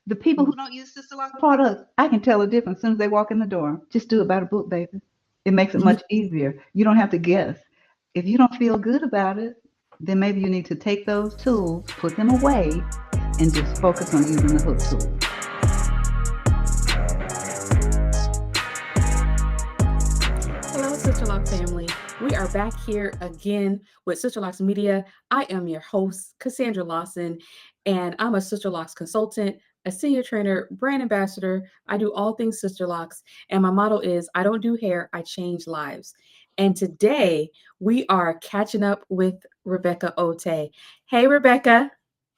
The people Mm. who don't use Sisterlock products, I can tell the difference as soon as they walk in the door. Just do it by the book, baby. It makes it much easier. You don't have to guess. If you don't feel good about it, then maybe you need to take those tools, put them away, and just focus on using the hook tool. Hello, Sisterlock family. We are back here again with Sisterlocks Media. I am your host, Cassandra Lawson, and I'm a Sisterlocks consultant, a senior trainer, brand ambassador. I do all things Sisterlocks, and my motto is I don't do hair, I change lives. And today we are catching up with Rebecca Otey. Hey, Rebecca.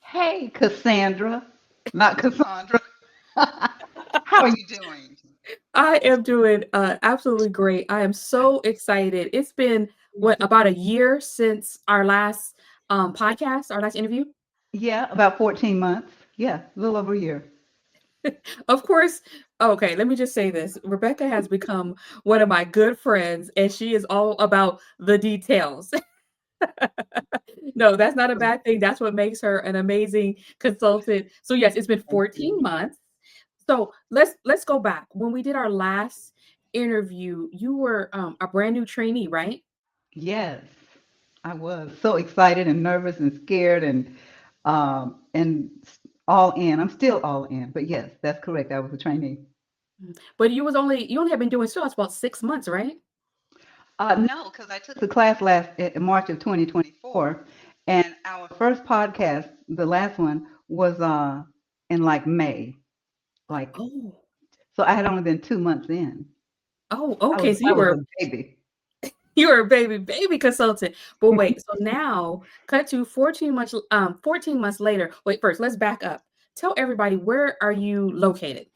Hey, Cassandra, not Cassandra. How are you doing? I am doing absolutely great. I am so excited. It's been about a year since our last podcast, our last interview. Yeah, about 14 months. Yeah, a little over a year. Of course, okay, let me just say this. Rebecca has become one of my good friends, and she is all about the details. No, that's not a bad thing. That's what makes her an amazing consultant. So yes, it's been Thank 14 you. months. So let's go back. When we did our last interview, you were a brand new trainee, right? Yes, I was so excited and nervous and scared and all in. I'm still all in, but yes, that's correct. I was a trainee. But you only have been doing sales about 6 months, right? No, because I took the class last in March of 2024, and our first podcast, the last one, was in like May. Like, Oh, so I had only been 2 months in. oh, I okay. was So I was a baby. you were a baby consultant. But wait, so now cut to 14 months later. Wait, first let's back up. Tell everybody, where are you located?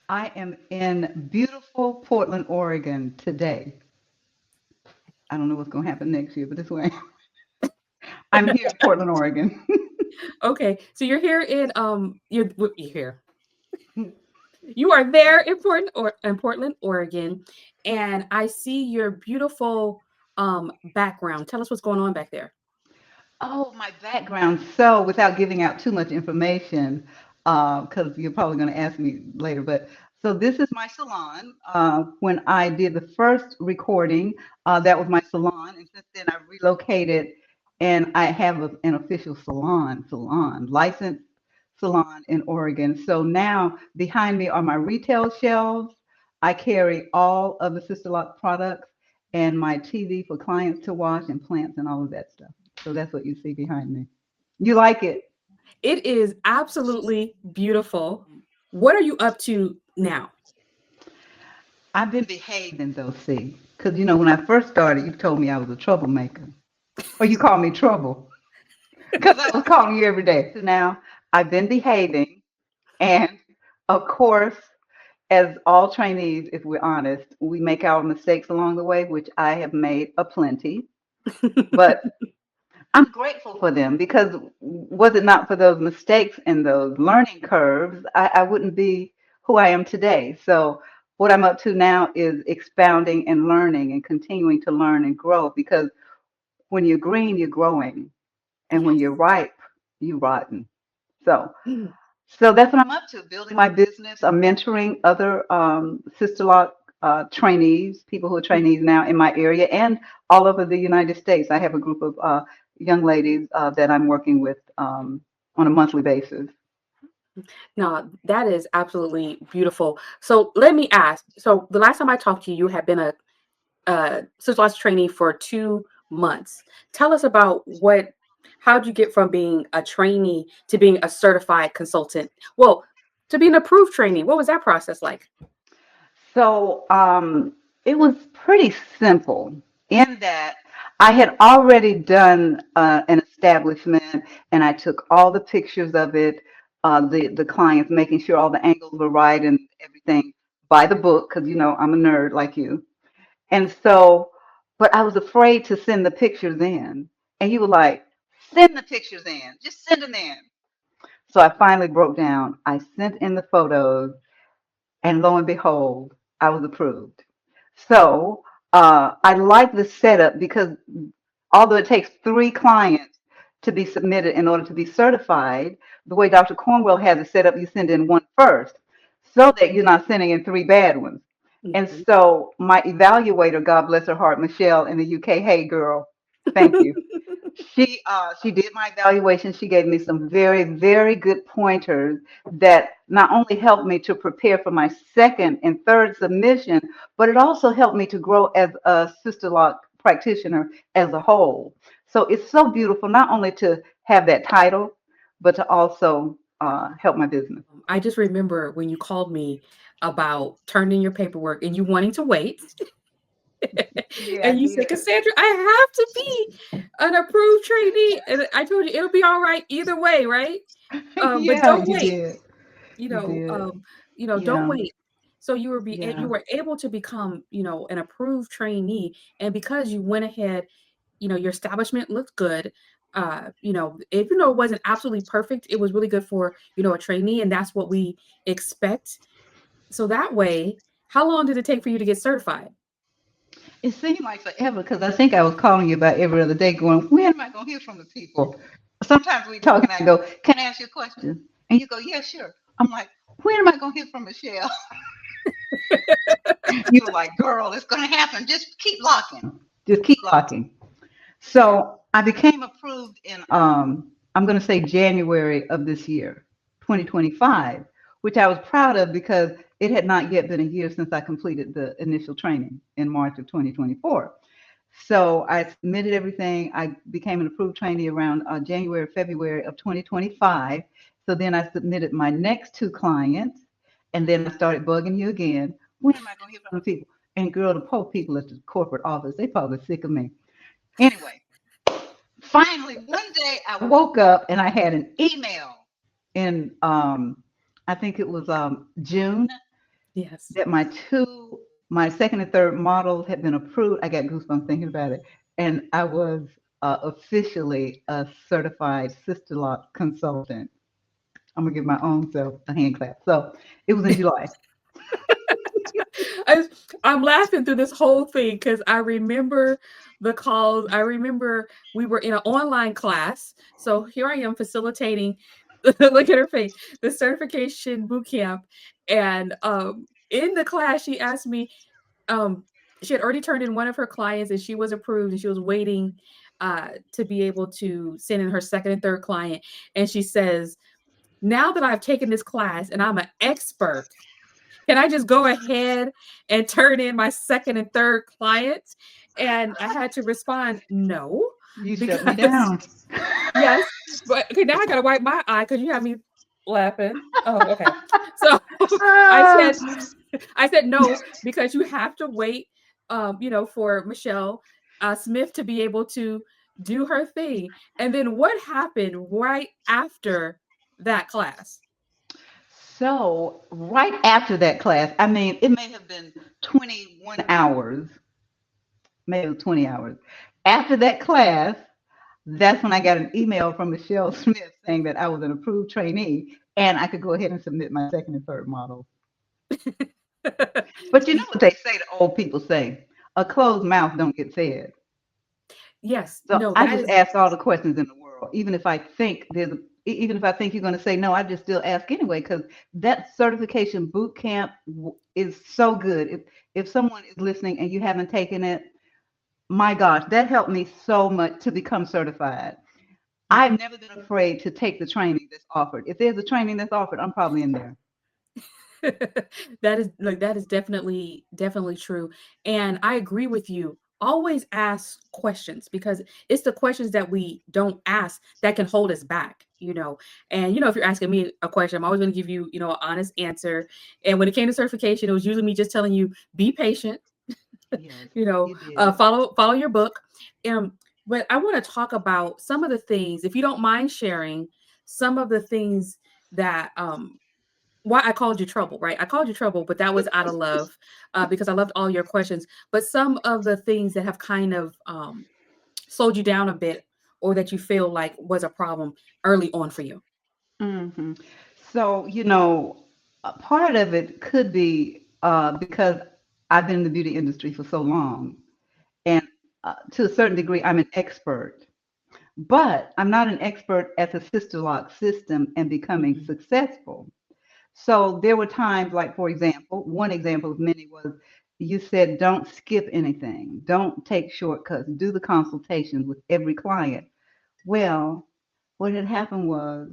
I am in beautiful Portland, Oregon today. I don't know what's going to happen next year, but this way I'm here in Portland, Oregon. Okay, so you're here in you're here. You are there in Portland, Oregon, and I see your beautiful background. Tell us what's going on back there. Oh, my background. So, without giving out too much information, because you're probably going to ask me later, but so this is my salon. When I did the first recording, that was my salon, and since then I relocated, and I have an official licensed salon in Oregon. So now behind me are my retail shelves. I carry all of the Sister Lock products and my TV for clients to watch and plants and all of that stuff. So that's what you see behind me. You like it? It is absolutely beautiful. What are you up to now? I've been behaving though, see, because when I first started, you told me I was a troublemaker, or you called me trouble, because I was calling you every day. So now I've been behaving, and of course, as all trainees, if we're honest, we make our mistakes along the way, which I have made aplenty. But I'm grateful for them because was it not for those mistakes and those learning curves, I wouldn't be who I am today. So what I'm up to now is expounding and learning and continuing to learn and grow because when you're green, you're growing. And when Yes. you're ripe, you're rotten. So so that's what I'm up to, building my business. I'm mentoring other Sister Lock trainees, people who are trainees now in my area and all over the United States. I have a group of young ladies that I'm working with on a monthly basis. No, that is absolutely beautiful. So let me ask. So the last time I talked to you, you had been a Sisterlocks trainee for 2 months. Tell us about how did you get from being a trainee to being a certified consultant? Well, to be an approved trainee, what was that process like? So it was pretty simple in that I had already done an establishment and I took all the pictures of it, the clients, making sure all the angles were right and everything by the book, because I'm a nerd like you. And so, but I was afraid to send the pictures in. And you were like, send the pictures in, just send them in. So I finally broke down. I sent in the photos and lo and behold, I was approved. So I like the setup because although it takes three clients to be submitted in order to be certified. The way Dr. Cornwell has it set up, you send in one first so that you're not sending in three bad ones. And Mhm. so my evaluator, God bless her heart, Michelle in the UK, hey girl, thank you. She did my evaluation. She gave me some very, very good pointers that not only helped me to prepare for my second and third submission, but it also helped me to grow as a sister lock practitioner as a whole. So it's so beautiful not only to have that title, but to also help my business. I just remember when you called me about turning your paperwork and you wanting to wait. Yeah, And I you said, did. Cassandra, I have to be an approved trainee. And I told you it'll be all right either way, right? But Yeah, don't you wait. did. You You know, did. um, don't Yeah, wait. So you yeah. were able to become, an approved trainee, and because you went ahead, your establishment looked good. Even though it wasn't absolutely perfect, it was really good for a trainee, and that's what we expect. So that way, how long did it take for you to get certified? It seemed like forever because I think I was calling you about every other day going, when am I going to hear from the people? Sometimes we talk and I go, can I ask you a question? And you go, yeah, sure. I'm like, when am I going to hear from Michelle? You were like, girl, it's going to happen. Just keep locking. Just keep locking. So I became approved in, I'm going to say January of this year, 2025, which I was proud of because it had not yet been a year since I completed the initial training in March of 2024. So I submitted everything. I became an approved trainee around January, February of 2025. So then I submitted my next two clients, and then I started bugging you again. When am I going to hear from the people? And girl, the poor people at the corporate office, they probably sick of me. Anyway, finally, one day I woke up and I had an email in, I think it was June, Yes. that my second and third models had been approved. I got goosebumps thinking about it. And I was officially a certified Sisterlock consultant. I'm gonna give my own self a hand clap. So it was in July. I, I'm laughing through this whole thing because I remember the calls. I remember we were in an online class. So here I am facilitating, look at her face, the certification boot camp. And in the class, she asked me, um, she had already turned in one of her clients and she was approved and she was waiting to be able to send in her second and third client. And she says, now that I've taken this class and I'm an expert, can I just go ahead and turn in my second and third clients? And I had to respond, no, You shut me because down. yes, but okay, now I gotta wipe my eye because you have me laughing. Oh, okay. So I Ah, said, I said no, because you have to wait, for Michelle Smith to be able to do her thing. And then what happened right after that class? so right after that class, I mean, it may have been 21 hours, maybe 20 hours. After that class, that's when I got an email from Michelle Smith saying that I was an approved trainee and I could go ahead and submit my second and third model. But you know what they say, the old people say, a closed mouth don't get fed. Yes, So no, I that just is ask all the questions in the world, even if I think you're going to say no, I just still ask anyway because that certification boot camp is so good. If someone is listening and you haven't taken it, my gosh, that helped me so much to become certified. I've never been afraid to take the training that's offered. If there's a training that's offered, I'm probably in there. that is definitely true. And I agree with you. Always ask questions because it's the questions that we don't ask that can hold us back, And if you're asking me a question, I'm always going to give you, an honest answer. And when it came to certification, it was usually me just telling you, be patient, Yes, you did. follow your book. Um, but I want to talk about some of the things, if you don't mind sharing, some of the things that why I called you trouble, right? I called you trouble, but that was out of love, because I loved all your questions. But some of the things that have kind of slowed you down a bit, or that you feel like was a problem early on for you. hmm So, a part of it could be because I've been in the beauty industry for so long, and to a certain degree, I'm an expert. but I'm not an expert at the sister lock system and becoming Mhm. successful. So there were times, like, for example, one example of many was you said, don't skip anything, don't take shortcuts, do the consultations with every client. Well, what had happened was,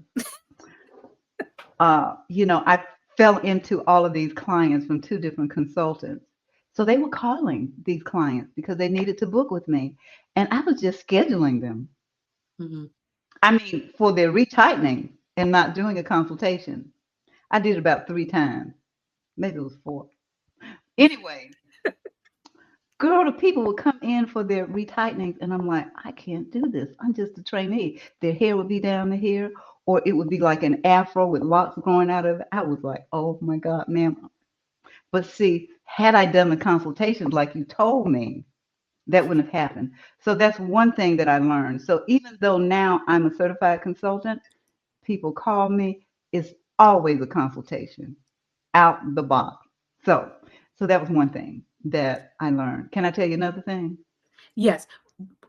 I fell into all of these clients from two different consultants. So they were calling these clients because they needed to book with me. And I was just scheduling them. Mhm. I mean, for their retightening and not doing a consultation. I did it about 3 times. Maybe it was four. Anyway, girl, the people would come in for their retightening, and I'm like, I can't do this. I'm just a trainee. Their hair would be down to here, or it would be like an afro with locks growing out of it. I was like, oh my God, ma'am. But see, had I done the consultations like you told me, that wouldn't have happened. So that's one thing that I learned. So even though now I'm a certified consultant, people call me, it's always a consultation out the box. So that was one thing that I learned. Can I tell you another thing? Yes.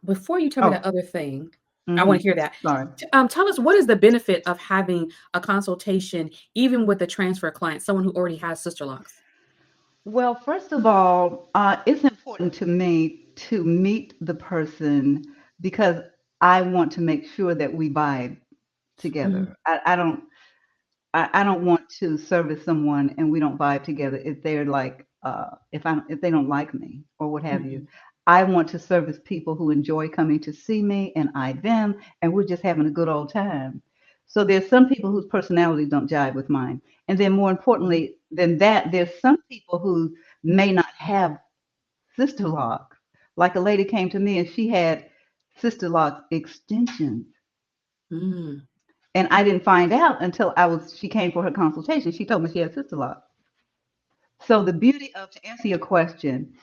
Before you tell me that Oh, other thing, I want mm-hmm. to hear that. Sorry. Tell us, what is the benefit of having a consultation, even with the transfer client, someone who already has sister locks? Well, first of all, it's important to me to meet the person because I want to make sure that we vibe Mhm. together. I don't want to service someone and we don't vibe together if they're like if they don't like me or what have you. Mhm. I want to service people who enjoy coming to see me and I them, and we're just having a good old time. So there's some people whose personalities don't jive with mine. And then more Mhm. importantly than that, there's some people who may not have sister locks. Like a lady came to me and she had sister lock extensions. Mm. And I didn't find out until she came for her consultation. She told me she had sister locks. So the beauty of, to answer your question,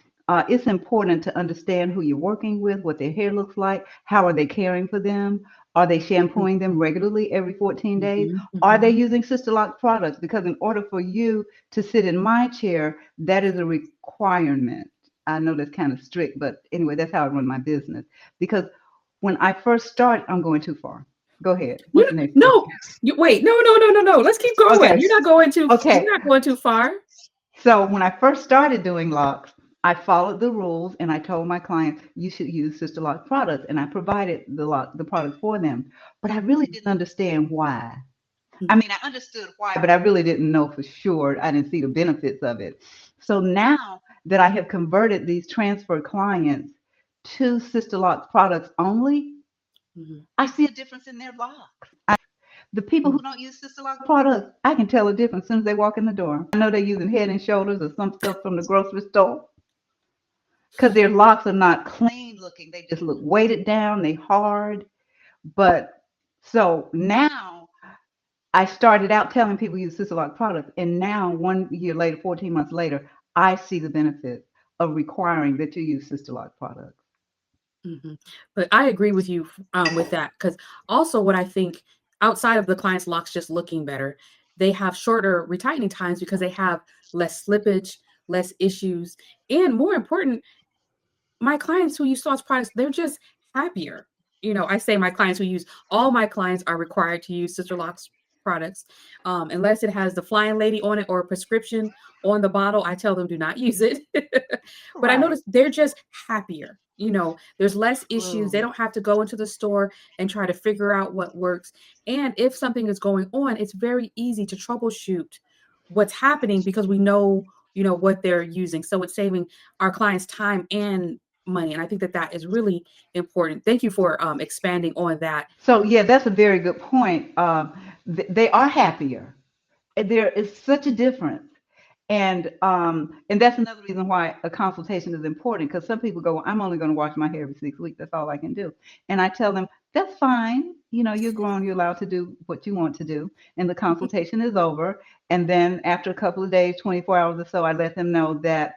it's important to understand who you're working with, what their hair looks like, how are they caring for them, are they shampooing them regularly every 14 days, Mhm. are they Mhm. using Sister Lock products? Because in order for you to sit in my chair, that is a requirement. I know that's kind of strict, but anyway, that's how I run my business. Because when I first started, I'm going too far. Go ahead. You What's know, the next question? no, you wait, no, no, no, no, no. Let's keep going. Okay. You're Okay. not going too far. So when I first started doing locks, I followed the rules and I told my clients you should use Sister Lock products, and I provided the product for them. But I really didn't understand why. I Mhm. mean, I understood why, but I really didn't know for sure. I didn't see the benefits of it. So now that I have converted these transfer clients to Sister Lock products only, Mhm. I see a difference in their locks. The people who Mhm. don't use Sister Lock products, I can tell a difference as soon as they walk in the door. I know they're using Head and Shoulders or some stuff from the grocery store because their locks are not clean looking. They just look weighted down. They hard. But so now I started out telling people use Sister Lock products, and now 1 year later, 14 months later, I see the benefit of requiring that you use Sister Lock products. Mhm. But I agree with you with that, because also what I think, outside of the client's locks just looking better, they have shorter retightening times because they have less slippage, less issues, and more important, my clients who use Sisterlocks products, they're just happier. I say my clients who use all my clients are required to use Sisterlocks products, unless it has the flying lady on it or a prescription on the bottle. I tell them do not use it. But I Right. noticed they're just happier. There's less issues. They True. don't have to go into the store and try to figure out what works. And if something is going on, it's very easy to troubleshoot what's happening because we know, what they're using. So it's saving our clients time and money. And I think that that is really important. Thank you for expanding on that. So yeah, that's a very good point. They are happier. There is such a difference. And that's another reason why a consultation is important, because some people go, I'm only going to wash my hair every 6 weeks. That's all I can do. And I tell them, that's fine. You're grown, you're allowed to do what you want to do. And the consultation is over. And then after a couple of days, 24 hours or so, I let them know that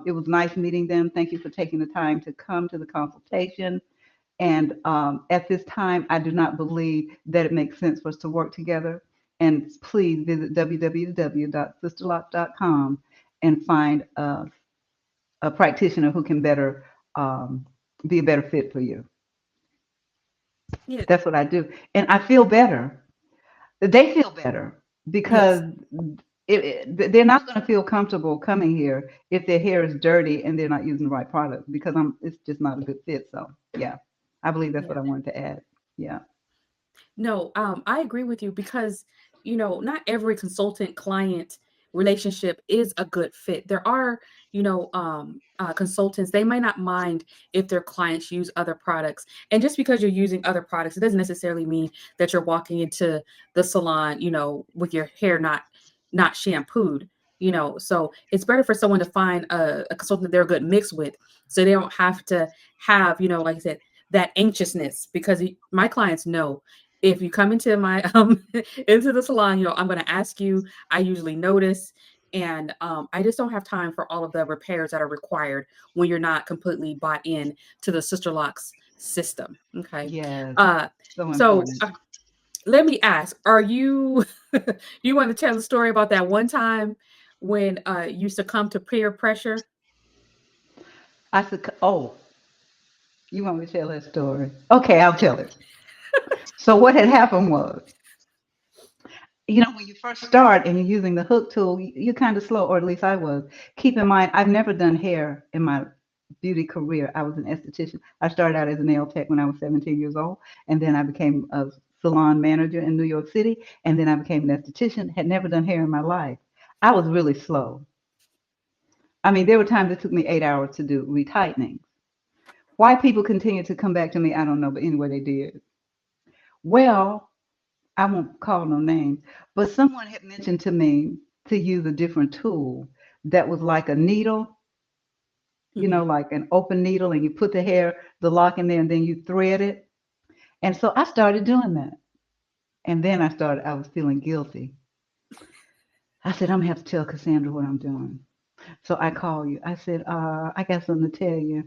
it was nice meeting them. Thank you for taking the time to come to the consultation. And at this time, I do not believe that it makes sense for us to work together. And please visit www.sisterlock.com and find a practitioner who can better be a better fit for you. Yeah. That's what I do. And I feel better. They feel better because Yes. they're not going to feel comfortable coming here if their hair is dirty and they're not using the right product because it's just not a good fit. So yeah, I believe that's what Yeah. I wanted to add. Yeah. No, I agree with you because, not every consultant client relationship is a good fit. There are, consultants, they might not mind if their clients use other products. And just because you're using other products, it doesn't necessarily mean that you're walking into the salon, with your hair not shampooed. So it's better for someone to find a consultant that they're a good mix with, so they don't have to have, like I said, that anxiousness, because my clients know if you come into my into the salon, I'm going to ask you. I usually notice, and I just don't have time for all of the repairs that are required when you're not completely bought in to the Sisterlocks system. Okay. Yes. uh So so important. let me ask, are you you want to tell the story about that one time when you succumbed to peer pressure? I said, oh, you want me to tell that story? Okay, I'll tell it. So what had happened was, when you first start and you're using the hook tool, you're kind of slow, or at least I was. Keep in mind, I've never done hair in my beauty career. I was an esthetician. I started out as a nail tech when I was 17 years old, and then I became a salon manager in New York City, and then I became an esthetician. Had never done hair in my life. I was really slow. I mean, there were times it took me 8 hours to do retightening. Why people continue to come back to me, I don't know, but anyway, they did. Well, I won't call no names, but someone had mentioned to me to use a different tool that was like a needle, Hmm. like an open needle, and you put the lock in there, and then you thread it. And so I started doing that. And then I was feeling guilty. I said, I'm gonna have to tell Cassandra what I'm doing. So I call you. I said, I got something to tell you.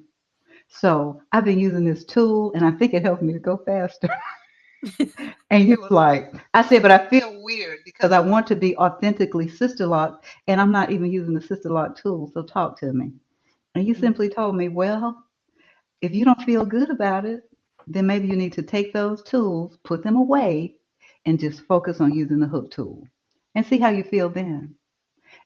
So I've been using this tool, and I think it helped me to go faster. And you were like, I said, but I feel weird because I want to be authentically sister locked and I'm not even using the sister lock tool. So talk to me. And you simply told me, well, if you don't feel good about it, then maybe you need to take those tools, put them away, and just focus on using the hook tool and see how you feel then.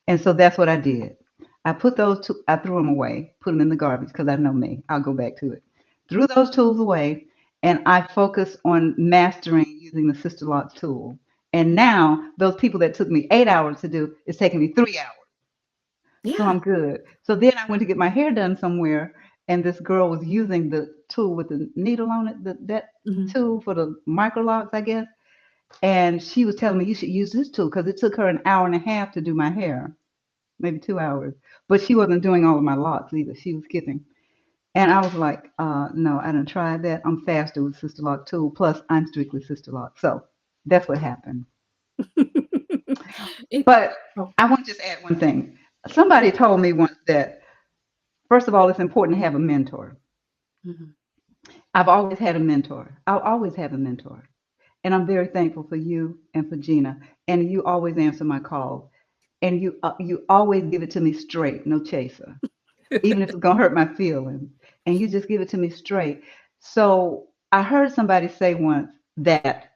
And so that's what I did. I threw them away, put them in the garbage because I know me. I'll go back to it. Threw those tools away, and I focused on mastering using the Sister Locks tool. And now those people that took me 8 hours to do, it's taking me 3 hours. So Yeah. I'm good. So then I went to get my hair done somewhere, and this girl was using the tool with the needle on it, that Hmm. tool for the micro locks, I guess. And she was telling me you should use this tool because it took her an hour and a half to do my hair, maybe 2 hours. But she wasn't doing all of my locks either. She was skipping. And I was like, no, I didn't try that. I'm faster with Sister Lock tool. Plus, I'm strictly Sister Lock. So that's what happened. it, But oh, I want to just add one thing. Somebody told me once that, first of all, it's important to have a mentor. mhm. I've always had a mentor. I'll always have a mentor. And I'm very thankful for you and for Gina. And you always answer my calls. And you always give it to me straight, no chaser, even if it's gonna hurt my feelings. And you just give it to me straight. So I heard somebody say once that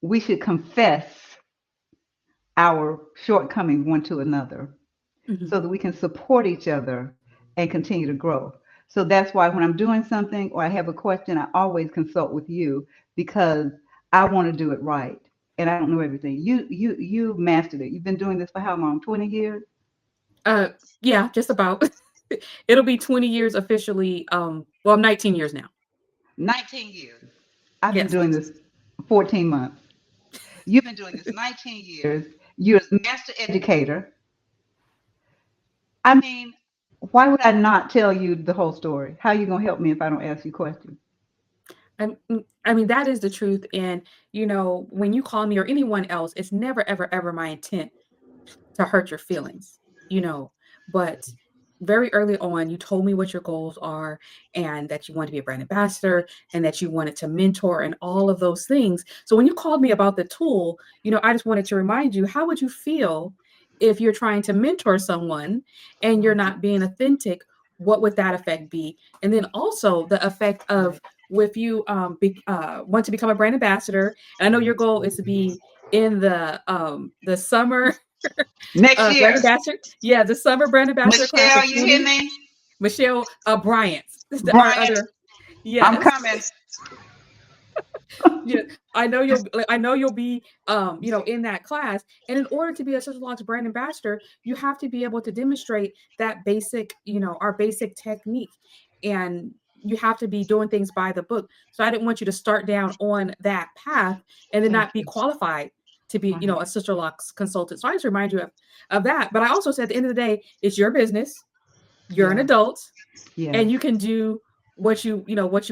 we should confess our shortcomings one to another Mhm. so that we can support each other and continue to grow. So that's why when I'm doing something or I have a question, I always consult with you because I want to do it right. And I don't know everything. You mastered it. You've been doing this for how long? 20 years? Uh, yeah, just about. It'll be 20 years officially. Well, I'm 19 years now. 19 years. I've been Yes. doing this 14 months. You've been doing this 19 years. You're a master educator. I mean, why would I not tell you the whole story? How are you going to help me if I don't ask you questions? I mean, that is the truth. And, when you call me or anyone else, it's never, ever, ever my intent to hurt your feelings, you know. But very early on, you told me what your goals are and that you want to be a brand ambassador and that you wanted to mentor and all of those things. So when you called me about the tool, I just wanted to remind you, how would you feel if you're trying to mentor someone and you're not being authentic? What would that effect be? And then also the effect of if you want to become a brand ambassador, and I know your goal is to be in the summer Next brand year. ambassador, yeah, the summer brand ambassador class of Michelle, you hear 20, me? Michelle Bryant, our Brian, other, I'm yes. coming. Yeah, I know you'll be in that class. And in order to be a Sisterlocks brand ambassador, you have to be able to demonstrate that basic, our basic technique. And you have to be doing things by the book. So I didn't want you to start down on that path and then Thank not be you. qualified to be, Right. a Sisterlocks consultant. So I just remind you of that. But I also said at the end of the day, it's your business. You're an Yeah. adult Yes. and you can do what you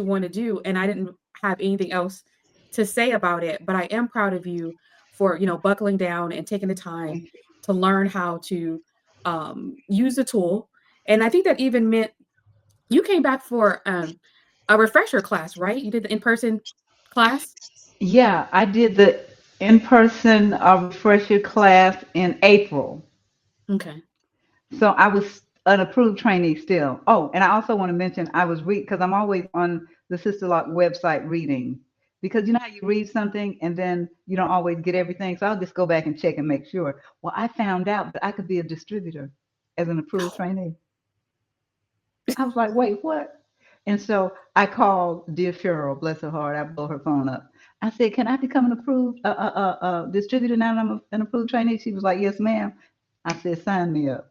want to do, and I didn't have anything else to say about it, but I am proud of you for buckling down and taking the time Thank you. to learn how to use the tool. And I think that even meant you came back for a refresher class, right? You did the in-person class. Yeah, I did the in-person refresher class in April. Okay. So I was an approved trainee still. Oh, and I also want to mention I was because I'm always on the Sister Lock website reading because you know how you read something and then you don't always get everything. So I'll just go back and check and make sure. Well, I found out that I could be a distributor as an approved trainee. I was like, wait, what? And so I called dear Cheryl, bless her heart. I blew her phone up. I said, can I become an approved distributor now that I'm an approved trainee? She was like, yes, ma'am. I said, sign me up.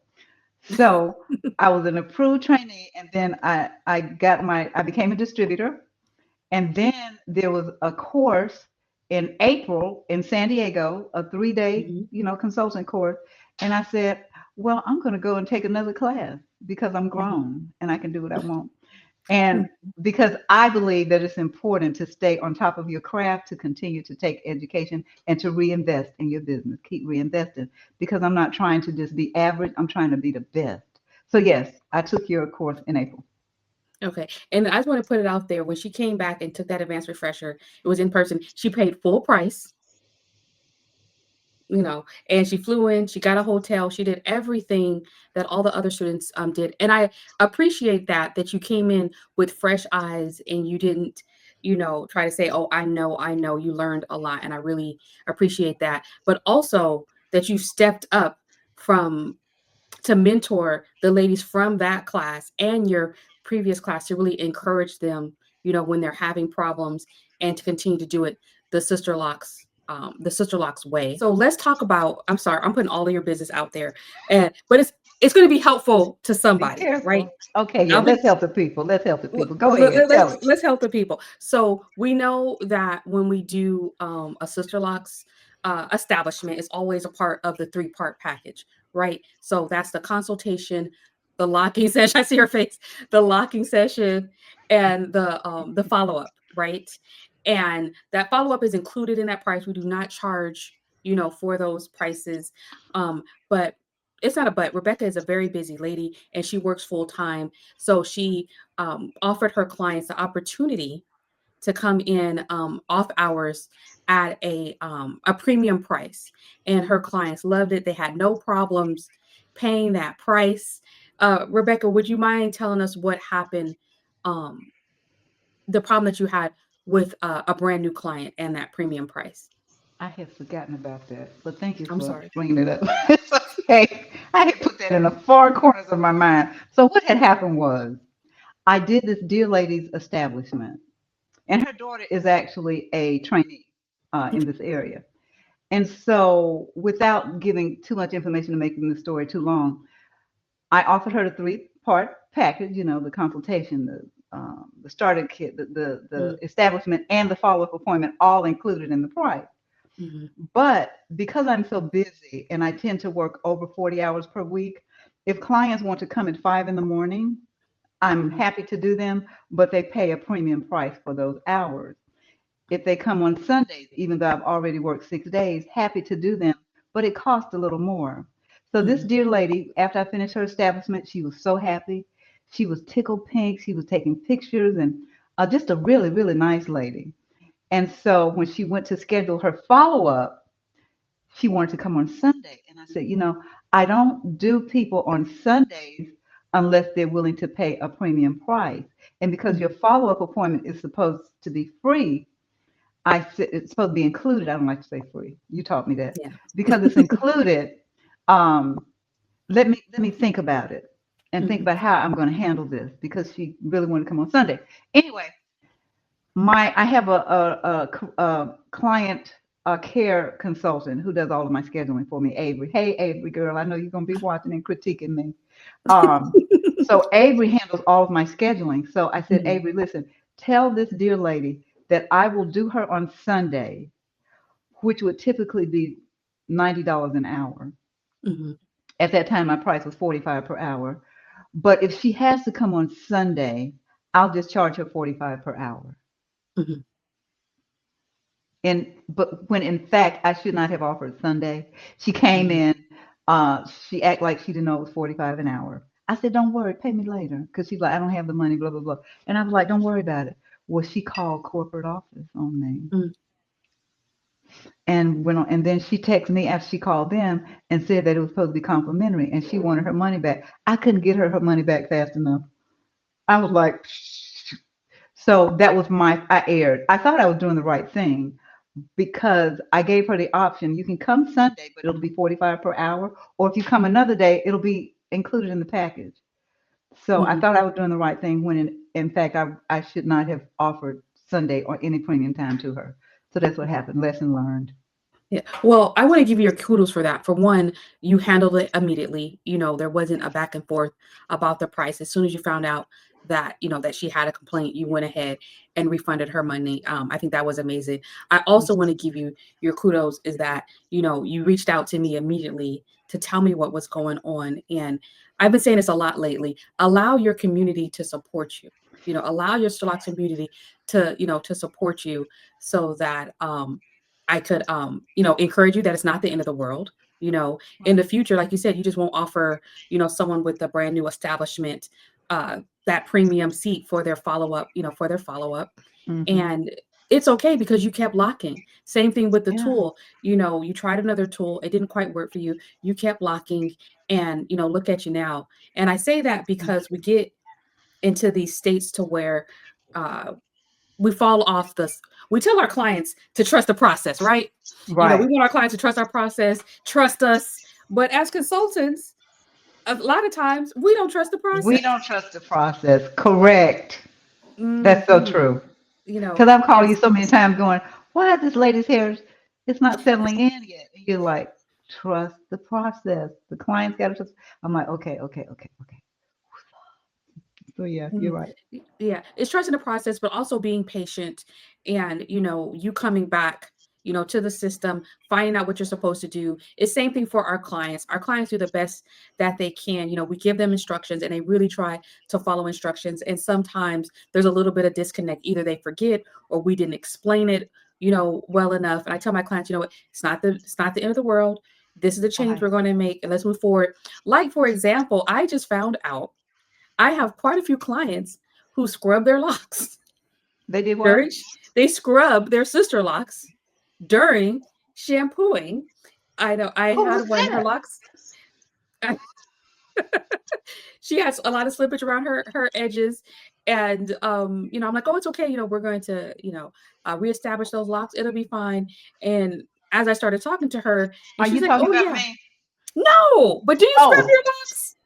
So I was an approved trainee, and then I became a distributor, and then there was a course in April in San Diego, a 3 day, Mhm. consultant course, and I said, well, I'm going to go and take another class because I'm Mhm. grown and I can do what I want. And because I believe that it's important to stay on top of your craft, to continue to take education and to reinvest in your business. Keep reinvesting because I'm not trying to just be average. I'm trying to be the best. So yes, I took your course in April. Okay. And I just want to put it out there. When she came back and took that advanced refresher, it was in person. She paid full price, and she flew in, she got a hotel, she did everything that all the other students did. And I appreciate that you came in with fresh eyes and you didn't, try to say, "Oh, I know, you learned a lot." And I really appreciate that. But also that you stepped up from to mentor the ladies from that class and your previous class to really encourage them, when they're having problems and to continue to do it the Sister Locks way. So let's talk about, I'm sorry, I'm putting all of your business out there. But it's going to be helpful to Be somebody, right? careful. Okay, yeah, I'll be let's help the people. Let's help the l- people. Go ahead, tell it. let's help the people. So we know that when we do a Sister Locks establishment, it's always a part of the three-part package, right? So that's the consultation, the locking session. I see her face. The locking session and the follow-up, right? And that follow-up is included in that price. We do not charge, for those prices. But it's not a but. Rebecca is a very busy lady and she works full time. So she offered her clients the opportunity to come in off hours at a premium price, and her clients loved it. They had no problems paying that price. Rebecca, would you mind telling us what happened? Um, the problem that you had with a brand new client and that premium price. I had forgotten about that, but thank you I'm for sorry. bringing it up. It's okay. I had put that in the far corners of my mind. So what had happened was I did this dear lady's establishment, and her daughter is actually a trainee in this area. And so, without giving too much information and making the story too long, I offered her the three-part package. The consultation, the starter kit, the Mm-hmm. establishment, and the follow-up appointment, all included in the price. Mm-hmm. But because I'm so busy and I tend to work over 40 hours per week, if clients want to come at 5 in the morning, I'm Mm-hmm. happy to do them, but they pay a premium price for those hours. If they come on Sundays, even though I've already worked 6 days, happy to do them, but it costs a little more. So this Mm-hmm. dear lady, after I finished her establishment, she was so happy. She was tickled pink. She was taking pictures and just a really, really nice lady. And so when she went to schedule her follow up, she wanted to come on Sunday. And I said, I don't do people on Sundays unless they're willing to pay a premium price. And because Mhm. your follow-up appointment is supposed to be free, I said it's supposed to be included. I don't like to say free. You taught me that. Yeah. Because it's included, um, let me think about it and think Mhm. about how I'm going to handle this because she really wanted to come on Sunday. Anyway, I have a client care consultant who does all of my scheduling for me, Avery. Hey, Avery girl, I know you're gonna be watching and critiquing me. Um, so Avery handles all of my scheduling. So I said, Mhm. Avery, listen, tell this dear lady that I will do her on Sunday, which would typically be $90 an hour. Mhm. At that time, my price was 45 per hour. But if she has to come on Sunday, I'll just charge her 45 per hour. Mhm. And but when in fact I should not have offered Sunday. She came Mhm. in, she acted like she didn't know it was 45 an hour. I said, don't worry, pay me later. Because she's like, I don't have the money, blah, blah, blah. And I was like, don't worry about it. Well, she called corporate office on me. Mhm. And went on, and then she texted me after she called them and said that it was supposed to be complimentary and she wanted her money back. I couldn't get her money back fast enough. I was like, so that was I erred. I thought I was doing the right thing because I gave her the option. You can come Sunday, but it'll be 45 per hour. Or if you come Mhm. another day, it'll be included in the package. So I Mhm. thought I was doing the right thing when in fact I should not have offered Sunday or any premium time to her. So that's what happened. Lesson learned. Yeah. Well, I want to give you your kudos for that. For one, you handled it immediately. There wasn't a back and forth about the price. As soon as you found out that, that she had a complaint, you went ahead and refunded her money. I think that was amazing. I also want to give you your kudos is that, you reached out to me immediately to tell me what was going on. And I've been saying this a lot lately. Allow your community to support you. Allow your Starlocks community to support you so that I could, encourage you that it's not the end of the world. In the future, like you said, you just won't offer, someone with a brand new establishment, that premium seat for their follow up, Hmm. and it's okay because you kept locking. Same thing with the Yeah. tool. You tried another tool, it didn't quite work for you. You kept locking, and look at you now. And I say that because we get into these states to where, uh, we fall off we tell our clients to trust the process, right? We Right. want our clients to trust our process, trust us. But as consultants, a lot of times we don't trust the We process. don't trust the process. Correct. That's so Hmm. true. Because I've called And you so many times going, why is this lady's hair, it's not settling in yet? And you're like, trust the process. The client's got to trust. I'm like, okay, okay, okay, okay. So yeah, you're Mhm. right. Yeah, it's trusting the process, but also being patient and, you coming back, to the system, finding out what you're supposed to do. It's same thing for our clients. Our clients do the best that they can. We give them instructions and they really try to follow instructions. And sometimes there's a little bit of disconnect. Either they forget or we didn't explain it, well enough. And I tell my clients, you know what, it's not the end of the world. This is the change Right. we're going to make and let's move forward. Like, for example, I just found out I have quite a few clients who scrub their locks They did what? during they scrub their sister locks during shampooing. I know I Who had was one, her that? locks, she has a lot of slippage around her edges. And I'm like, oh, it's okay, we're going to, reestablish those locks. It'll be fine. And as I started talking to her, and Are she's you like, talking oh about yeah, me? no, but do you scrub Oh, your locks?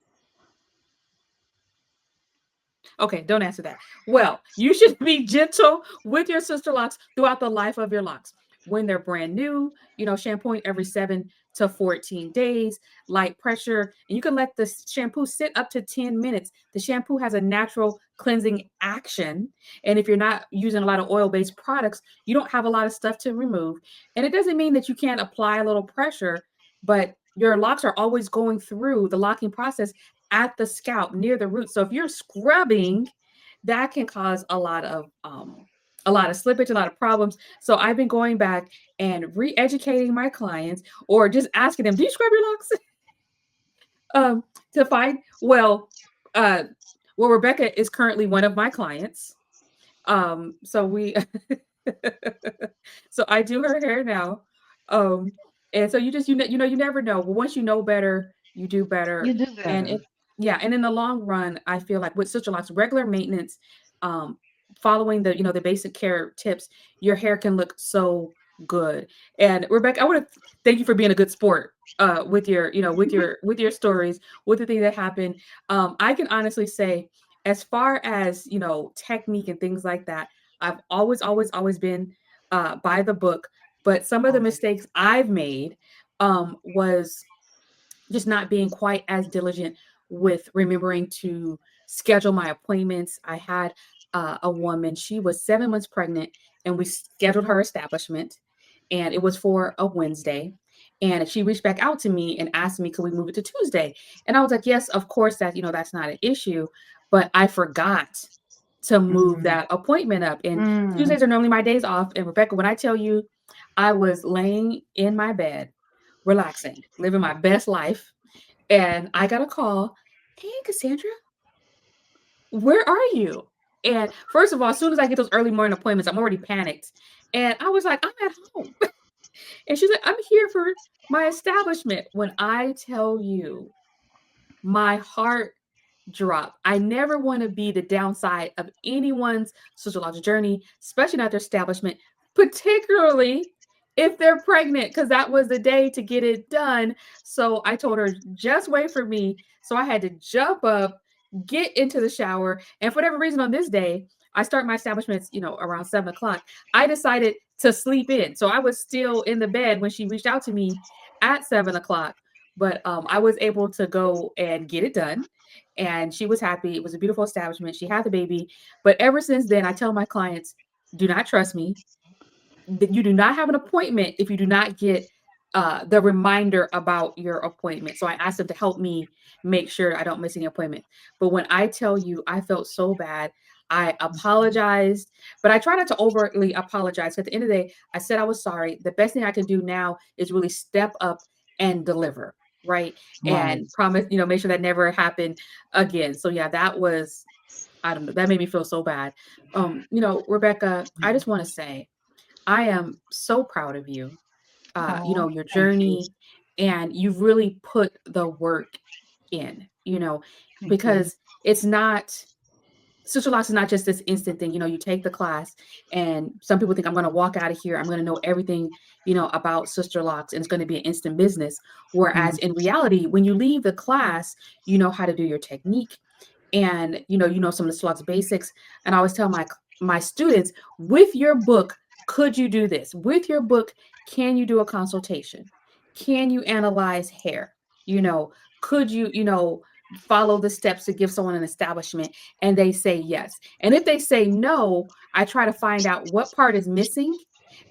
Okay, don't answer that. Well, you should be gentle with your sister locks throughout the life of your locks. When they're brand new, shampooing every 7 to 14 days, light pressure, and you can let the shampoo sit up to 10 minutes. The shampoo has a natural cleansing action. And if you're not using a lot of oil based products, you don't have a lot of stuff to remove. And it doesn't mean that you can't apply a little pressure, but your locks are always going through the locking process at the scalp near the root. So if you're scrubbing, that can cause a lot of slippage, a lot of problems. So I've been going back and re-educating my clients or just asking them, do you scrub your locks? um, to find uh Rebecca is currently one of my clients. So we so I do her hair now. Um, and so you just you never know. But once you know better, you do you better. do And if better. Yeah, and in the long run, I feel like with Sister Locks, regular maintenance, um, following the the basic care tips, your hair can look so good. And Rebecca, I want to thank you for being a good sport with your with your stories, with the things that happen. I can honestly say, as far as technique and things like that, I've always been by the book. But some of the Always. mistakes I've made was just not being quite as diligent with remembering to schedule my appointments. I had a woman, she was 7 months pregnant, and we scheduled her establishment, and it was for a Wednesday. And she reached back out to me and asked me, could we move it to Tuesday? And I was like, yes, of course, that's not an issue. But I forgot to move Mm, that appointment up. And mm. Tuesdays are normally my days off. And Rebecca, when I tell you, I was laying in my bed, relaxing, living my best life. And I got a call. Hey, Cassandra, where are you? And first of all, as soon as I get those early morning appointments, I'm already panicked. And I was like, I'm at home. And she's like, I'm here for my establishment. When I tell you, my heart drop. I never want to be the downside of anyone's sociological journey, especially not their establishment, particularly if they're pregnant, because that was the day to get it done. So I told her, just wait for me. So I had to jump up, get into the shower. And for whatever reason on this day, I start my establishments, around 7 o'clock. I decided to sleep in. So I was still in the bed when she reached out to me at 7 o'clock. But I was able to go and get it done, and she was happy. It was a beautiful establishment. She had the baby. But ever since then, I tell my clients, do not trust me. You do not have an appointment if you do not get the reminder about your appointment. So I asked them to help me make sure I don't miss any appointment. But when I tell you, I felt so bad. I apologized, but I try not to overtly apologize. At the end of the day, I said I was sorry. The best thing I can do now is really step up and deliver, right? Right. And promise, make sure that never happened again. So yeah, that was, I don't know, that made me feel so bad. Rebecca, I just want to say I am so proud of you. Oh, Your thank you. journey, and you've really put the work in, Thank you. because it's not, Sister Locks is not just this instant thing. You take the class, and some people think I'm going to walk out of here, I'm going to know everything, about Sister Locks, and it's going to be an instant business. Whereas Mm, in reality, when you leave the class, you know how to do your technique, and some of the Sisterlocks basics. And I always tell my students, with your book, could you do this? With your book, can you do a consultation? Can you analyze hair? You know, could you, follow the steps to give someone an establishment? And they say yes. And if they say no, I try to find out what part is missing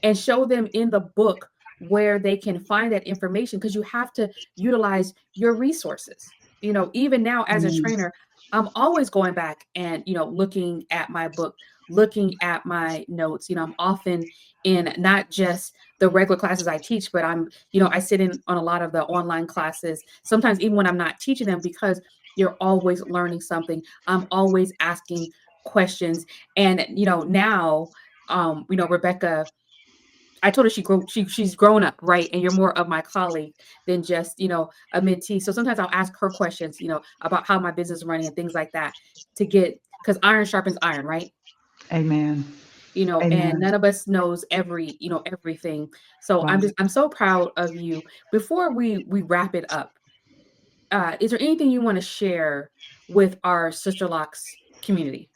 and show them in the book where they can find that information, because you have to utilize your resources. Even now as a mm, trainer, I'm always going back and looking at my book, looking at my notes. I'm often in not just the regular classes I teach, but I sit in on a lot of the online classes, sometimes even when I'm not teaching them, because you're always learning something. I'm always asking questions. And now, Rebecca, I told her she's grown up, right? And you're more of my colleague than just, a mentee. So sometimes I'll ask her questions, about how my business is running and things like that, to get, because iron sharpens iron, right? amen. And Amen. none of us knows everything. So Right. I'm so proud of you. Before we wrap it up, is there anything you want to share with our Sister Locks community?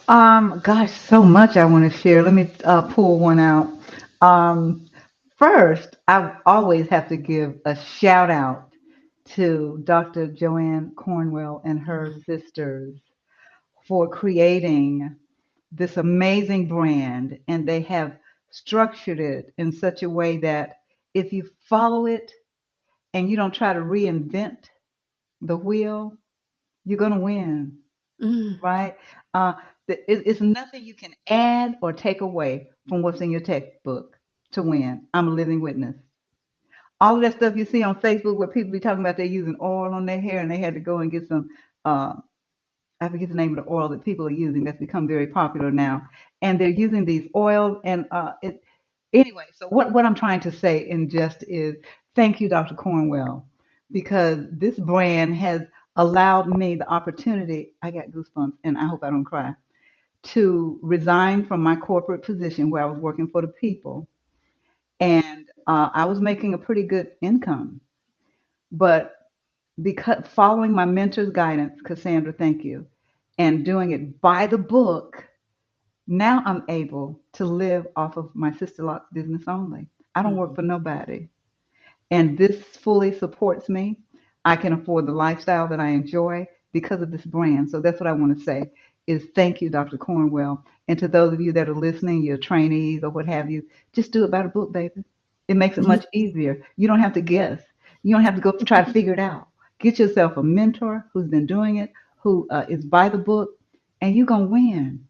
Gosh, so much I want to share. Let me pull one out. Um, First, I always have to give a shout out to Dr. Joanne Cornwell and her Mhm. sisters for creating this amazing brand, and they have structured it in such a way that if you follow it and you don't try to reinvent the wheel, you're going to win, Mm, right? Uh, it's nothing you can add or take away from what's in your textbook to win. I'm a living witness. All of that stuff you see on Facebook where people be talking about they're using oil on their hair and they had to go and get some, uh, I forget the name of the oil that people are using that's become very popular now. And they're using these oils and anyway, so what I'm trying to say in just is thank you, Dr. Cornwell, because this brand has allowed me the opportunity. I got goosebumps, and I hope I don't cry. To resign from my corporate position where I was working for the people, and I was making a pretty good income, but because following my mentor's guidance, Cassandra, thank you, and doing it by the book, now I'm able to live off of my Sister Locks business only. I don't work for nobody. And this fully supports me. I can afford the lifestyle that I enjoy because of this brand. So that's what I want to say is thank you, Dr. Cornwell. And to those of you that are listening, your trainees or what have you, just do it by the book, baby. It makes it much easier. You don't have to guess. You don't have to go try to figure it out. Get yourself a mentor who's been doing it, who is by the book, and you're going to win.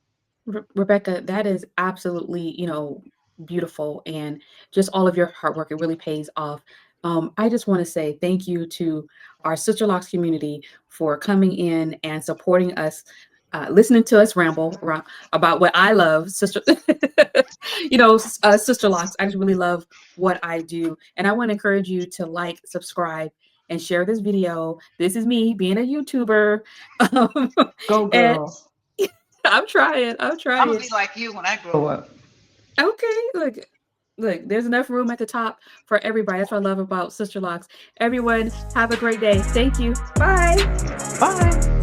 Rebecca, that is absolutely, beautiful, and just all of your hard work. It really pays off. I just want to say thank you to our Sisterlocks community for coming in and supporting us, listening to us ramble about what I love, Sisterlocks. I just really love what I do, and I want to encourage you to like, subscribe, and share this video. This is me being a YouTuber. Go, And girl. I'm trying. I'm going to be like you when I grow up. Okay, look, there's enough room at the top for everybody. That's what I love about Sisterlocks. Everyone, have a great day. Thank you. Bye. Bye.